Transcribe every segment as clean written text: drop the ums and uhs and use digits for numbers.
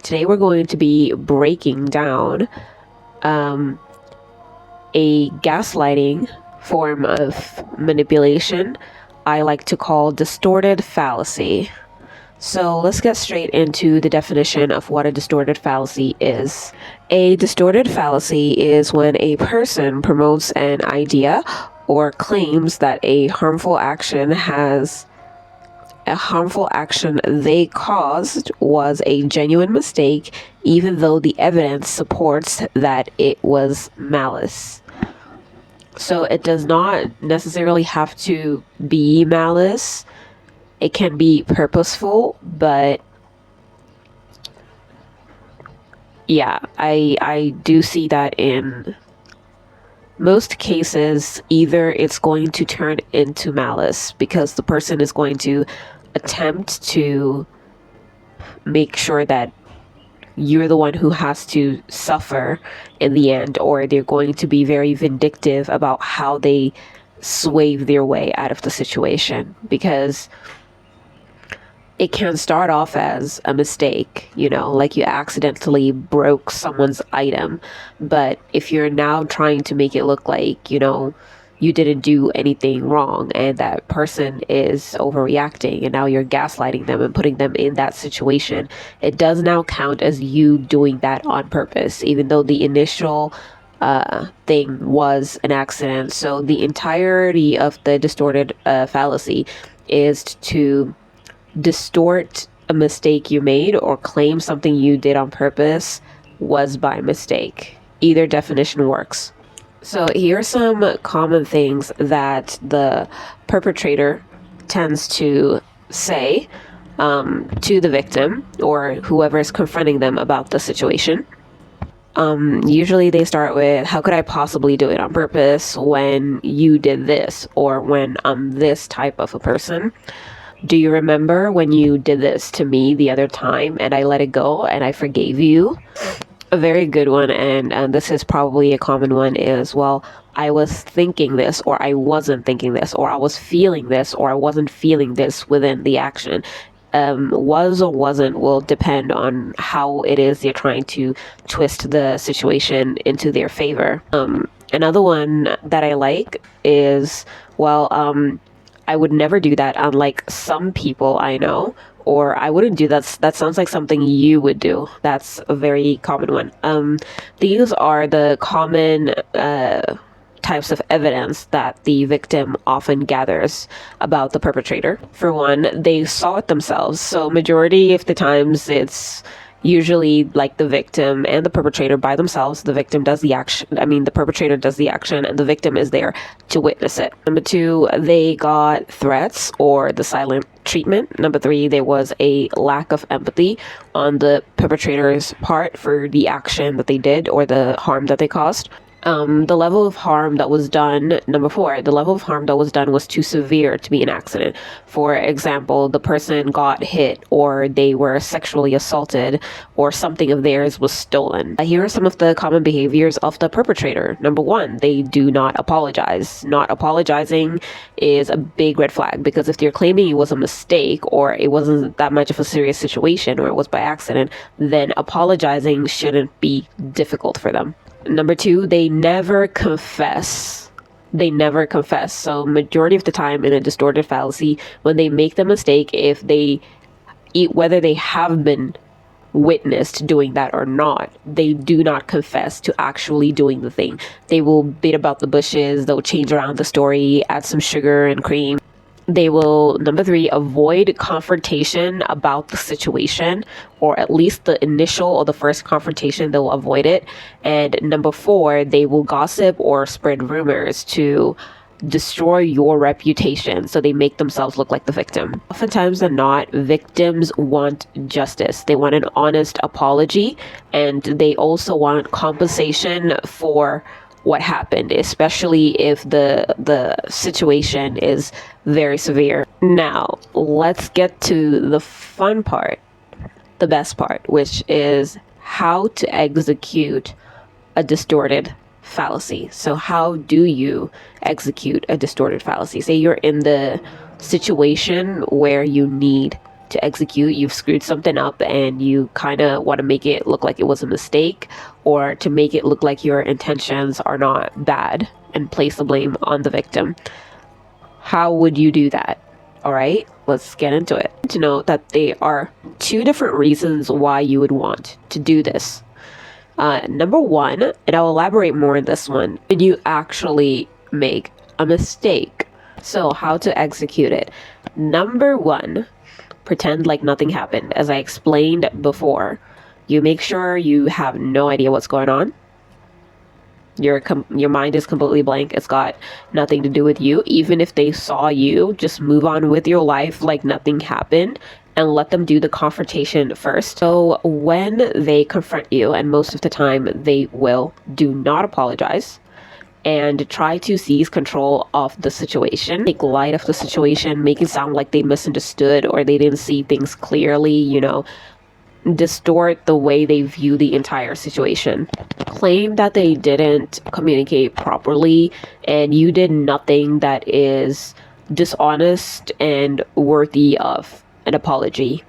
Today we're going to be breaking down a gaslighting form of manipulation I like to call distorted fallacy. So let's get straight into the definition of what a distorted fallacy is. A distorted fallacy is when a person promotes an idea or claims that a harmful action they caused was a genuine mistake, even though the evidence supports that it was malice. So it does not necessarily have to be malice. It can be purposeful, but yeah, I do see that in most cases, either it's going to turn into malice because the person is going to attempt to make sure that you're the one who has to suffer in the end, or they're going to be very vindictive about how they swave their way out of the situation, because it can start off as a mistake, like you accidentally broke someone's item. But if you're now trying to make it look like, you didn't do anything wrong and that person is overreacting, and now you're gaslighting them and putting them in that situation, it does now count as you doing that on purpose, even though the initial thing was an accident. So the entirety of the distorted fallacy is to distort a mistake you made or claim something you did on purpose was by mistake. Either definition works. So here are some common things that the perpetrator tends to say to the victim or whoever is confronting them about the situation. Usually they start with, how could I possibly do it on purpose when you did this, or when I'm this type of a person? Do you remember when you did this to me the other time and I let it go and I forgave you? A very good one, and this is probably a common one, is, well, I was thinking this, or I wasn't thinking this, or I was feeling this, or I wasn't feeling this within the action. Was or wasn't will depend on how it is you're trying to twist the situation into their favor. Another one that I like is, well, I would never do that, unlike some people I know, or I wouldn't do that. That sounds like something you would do. That's a very common one. These are the common types of evidence that the victim often gathers about the perpetrator. For one, they saw it themselves. So majority of the times it's usually like the victim and the perpetrator by themselves. The victim does the action. The perpetrator does the action and the victim is there to witness it. Number two, they got threats or the silent treatment. Number three, there was a lack of empathy on the perpetrator's part for the action that they did or the harm that they caused. The level of harm that was done, number four, the level of harm that was done was too severe to be an accident. For example, the person got hit, or they were sexually assaulted, or something of theirs was stolen. Here are some of the common behaviors of the perpetrator. Number one, they do not apologize. Not apologizing is a big red flag, because if you're claiming it was a mistake, or it wasn't that much of a serious situation, or it was by accident, then apologizing shouldn't be difficult for them. Number two, they never confess. They never confess. So majority of the time in a distorted fallacy, when they make the mistake, whether they have been witnessed doing that or not, they do not confess to actually doing the thing. They will beat about the bushes. They'll change around the story, add some sugar and cream. They will, number three, avoid confrontation about the situation, or at least the initial or the first confrontation, they'll avoid it. And number four, they will gossip or spread rumors to destroy your reputation, so they make themselves look like the victim. Oftentimes than not, victims want justice. They want an honest apology, and they also want compensation for what happened, especially if the situation is very severe. Now, let's get to the fun part, the best part, which is how to execute a distorted fallacy. So how do you execute a distorted fallacy? Say you're in the situation where you need to execute. You've screwed something up and you kind of want to make it look like it was a mistake, or to make it look like your intentions are not bad and place the blame on the victim. How would you do that? All right, let's get into it. To note that there are two different reasons why you would want to do this. Number one, and I'll elaborate more on this one, did you actually make a mistake? So how to execute it? Number one, pretend like nothing happened. As I explained before, you make sure you have no idea what's going on. Your mind is completely blank. It's got nothing to do with you. Even if they saw you, just move on with your life like nothing happened and let them do the confrontation first. So when they confront you, and most of the time they will, do not apologize and try to seize control of the situation. Make light of the situation, make it sound like they misunderstood or they didn't see things clearly, you know, distort the way they view the entire situation. Claim that they didn't communicate properly and you did nothing that is dishonest and worthy of an apology.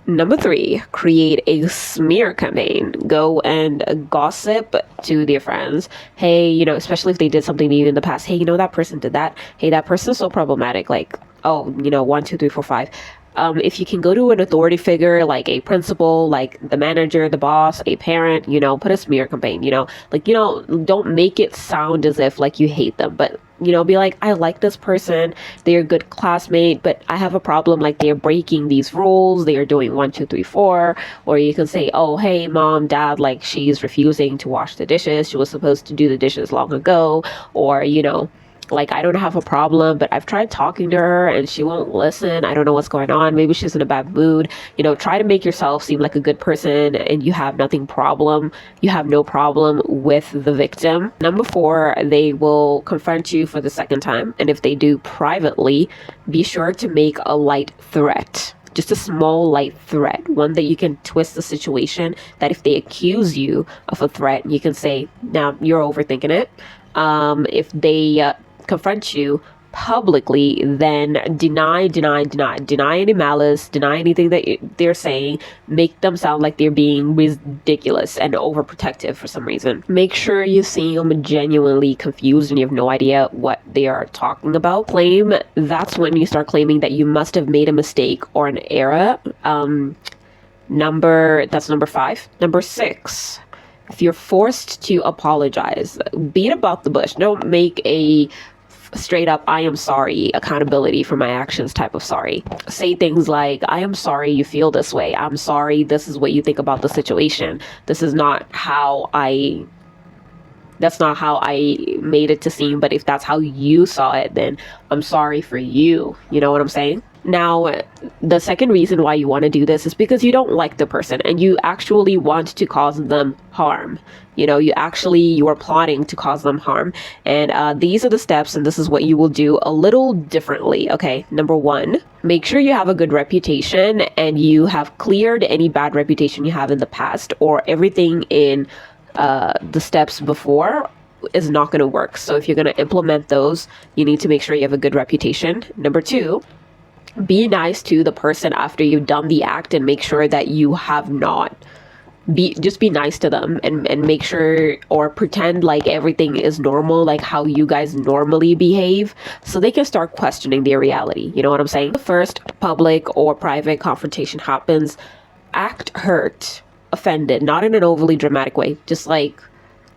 Number three, create a smear campaign. Go and gossip to their friends. Hey, you know, especially if they did something to you in the past. Hey, you know, that person did that. Hey, that person's so problematic. Like, oh, you know, 1, 2, 3, 4, 5. If you can go to an authority figure, like a principal, like the manager, the boss, a parent, you know, put a smear campaign, you know, like, you know, don't make it sound as if like you hate them, but, you know, be like, I like this person, they're a good classmate, but I have a problem, like they're breaking these rules, they are doing 1, 2, 3, 4, or you can say, oh, hey, mom, dad, like she's refusing to wash the dishes, she was supposed to do the dishes long ago, or, you know, like, I don't have a problem, but I've tried talking to her and she won't listen. I don't know what's going on. Maybe she's in a bad mood. You know, try to make yourself seem like a good person and you have you have no problem with the victim. Number four, they will confront you for the second time. And if they do privately, be sure to make a light threat. Just a small light threat, one that you can twist the situation, that if they accuse you of a threat, you can say, now you're overthinking it. If they confront you publicly, then deny any malice, deny anything that they're saying, make them sound like they're being ridiculous and overprotective for some reason. Make sure you seem genuinely confused and you have no idea what they are talking about. That's when you start claiming that you must have made a mistake or an error. That's number 5. Number 6, if you're forced to apologize, beat about the bush. Don't make a straight up, I am sorry, accountability for my actions type of sorry. Say things like, I am sorry you feel this way. I'm sorry this is what you think about the situation. This is not how that's not how I made it to seem, but if that's how you saw it, then I'm sorry for you. You know what I'm saying? Now, the second reason why you want to do this is because you don't like the person and you actually want to cause them harm. You know, you are plotting to cause them harm. And these are the steps, and this is what you will do a little differently. Okay, number 1, make sure you have a good reputation and you have cleared any bad reputation you have in the past, or everything in the steps before is not going to work. So if you're going to implement those, you need to make sure you have a good reputation. Number 2, be nice to the person after you've done the act and make sure that you have not. Just be nice to them and make sure, or pretend like everything is normal, like how you guys normally behave, so they can start questioning their reality. You know what I'm saying? The first public or private confrontation happens, act hurt, offended, not in an overly dramatic way. Just like,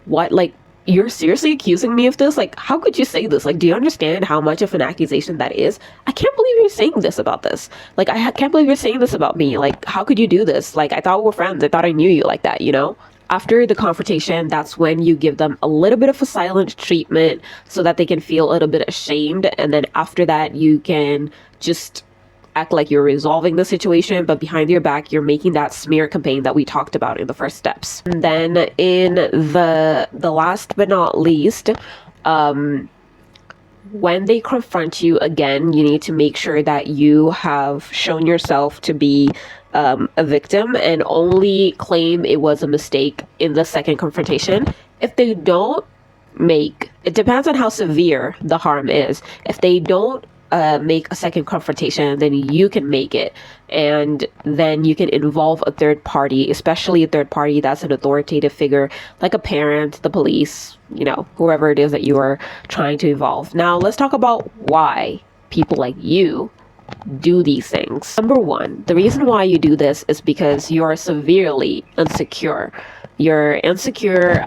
what, like, you're seriously accusing me of this? Like, how could you say this? Like, do you understand how much of an accusation that is? I can't believe you're saying this about this. Like, I can't believe you're saying this about me. Like, how could you do this? Like, I thought we were friends. I thought I knew you like that, you know? After the confrontation, that's when you give them a little bit of a silent treatment so that they can feel a little bit ashamed. And then after that, you can just act like you're resolving the situation, but behind your back, you're making that smear campaign that we talked about in the first steps. And then in the last but not least, when they confront you again, you need to make sure that you have shown yourself to be a victim and only claim it was a mistake in the second confrontation. If they don't it depends on how severe the harm is. If they don't make a second confrontation, then you can make it, and then you can involve a third party, especially a third party that's an authoritative figure, like a parent, the police, you know, whoever it is that you are trying to involve. Now let's talk about why people like you do these things. Number one, the reason why you do this is because you're severely insecure. You're insecure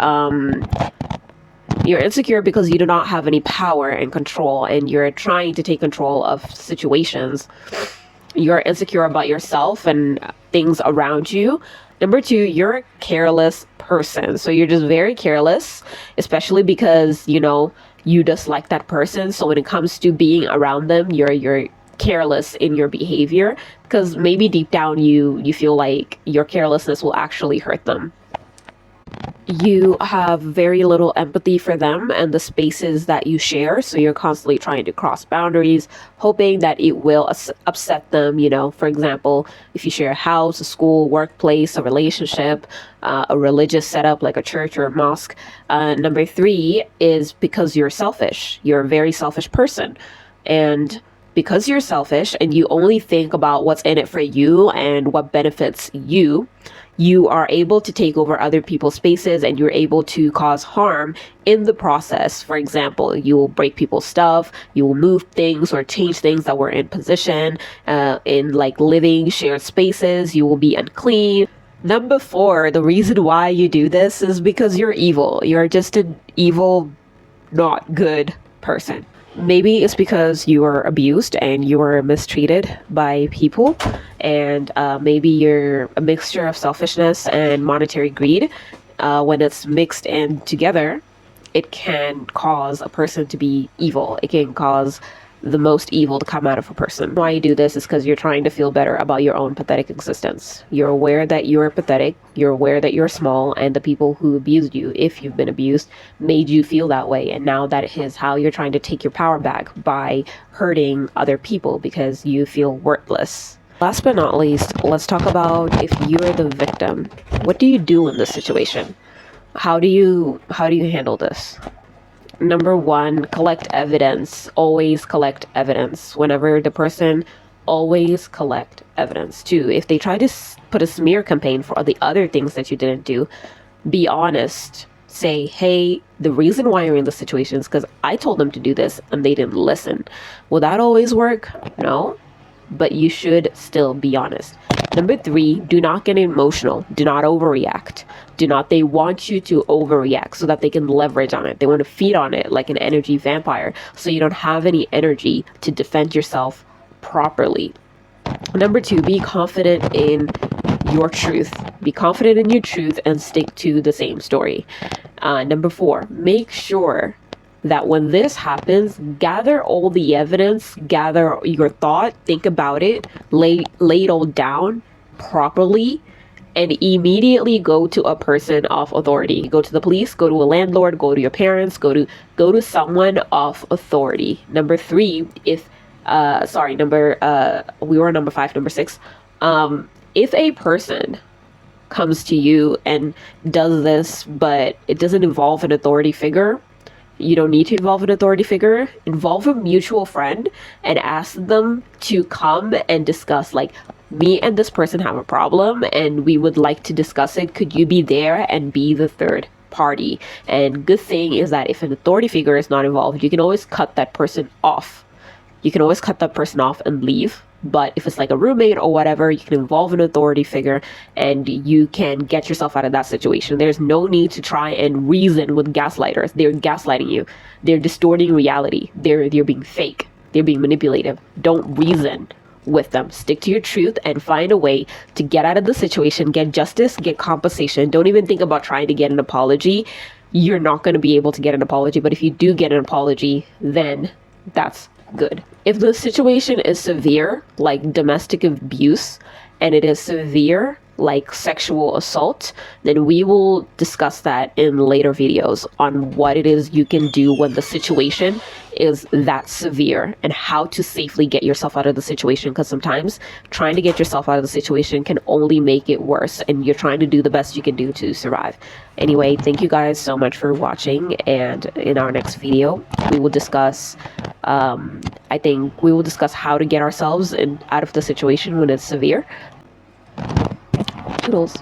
because you do not have any power and control, and you're trying to take control of situations. You're insecure about yourself and things around you. Number two, you're a careless person. So you're just very careless, especially because, you know, you dislike that person. So when it comes to being around them, you're careless in your behavior, because maybe deep down you feel like your carelessness will actually hurt them. You have very little empathy for them and the spaces that you share, so you're constantly trying to cross boundaries, hoping that it will upset them. You know, for example, if you share a house, a school, workplace, a relationship, a religious setup like a church or a mosque. Number three is because you're selfish. You're a very selfish person, and because you're selfish and you only think about what's in it for you and what benefits you, you are able to take over other people's spaces, and you're able to cause harm in the process. For example, you will break people's stuff, you will move things or change things that were in position, in like living shared spaces, you will be unclean. Number four, the reason why you do this is because you're evil. You're just an evil, not good person. Maybe it's because you were abused and you were mistreated by people, and maybe you're a mixture of selfishness and monetary greed. When it's mixed in together, it can cause a person to be evil. It can cause the most evil to come out of a person. Why you do this is because you're trying to feel better about your own pathetic existence. You're aware that you're pathetic, you're aware that you're small, and the people who abused you, if you've been abused, made you feel that way. And now that is how you're trying to take your power back, by hurting other people because you feel worthless. Last but not least, let's talk about if you're the victim. What do you do in this situation? How do you handle this? Number one, collect evidence. Always collect evidence. Whenever the person, always collect evidence. Two, if they try to put a smear campaign for the other things that you didn't do, be honest. Say, hey, the reason why you're in this situation is because I told them to do this and they didn't listen. Will that always work? No, but you should still be honest. Number three, do not get emotional. Do not overreact. They want you to overreact so that they can leverage on it. They want to feed on it like an energy vampire, so you don't have any energy to defend yourself properly. Number two, be confident in your truth. Be confident in your truth and stick to the same story. Number four, make sure that when this happens, gather all the evidence, gather your thought, think about it, lay it all down properly, and immediately go to a person of authority. Go to the police, go to a landlord, go to your parents, go to someone of authority. Number three, we were number five. Number six, if a person comes to you and does this, but it doesn't involve an authority figure, you don't need to involve an authority figure. Involve a mutual friend and ask them to come and discuss, like, me and this person have a problem and we would like to discuss it. Could you be there and be the third party? And good thing is that if an authority figure is not involved, you can always cut that person off. And leave. But if it's like a roommate or whatever, you can involve an authority figure and you can get yourself out of that situation. There's no need to try and reason with gaslighters. They're gaslighting you. They're distorting reality. They're being fake. They're being manipulative. Don't reason with them. Stick to your truth and find a way to get out of the situation, get justice, get compensation. Don't even think about trying to get an apology. You're not going to be able to get an apology, but if you do get an apology, then that's good. If the situation is severe, like domestic abuse, and it is severe, like sexual assault, then we will discuss that in later videos on what it is you can do when the situation is that severe and how to safely get yourself out of the situation, because sometimes trying to get yourself out of the situation can only make it worse, and you're trying to do the best you can do to survive. Anyway, thank you guys so much for watching, and in our next video we will discuss I think we will discuss how to get ourselves out of the situation when it's severe. Toodles.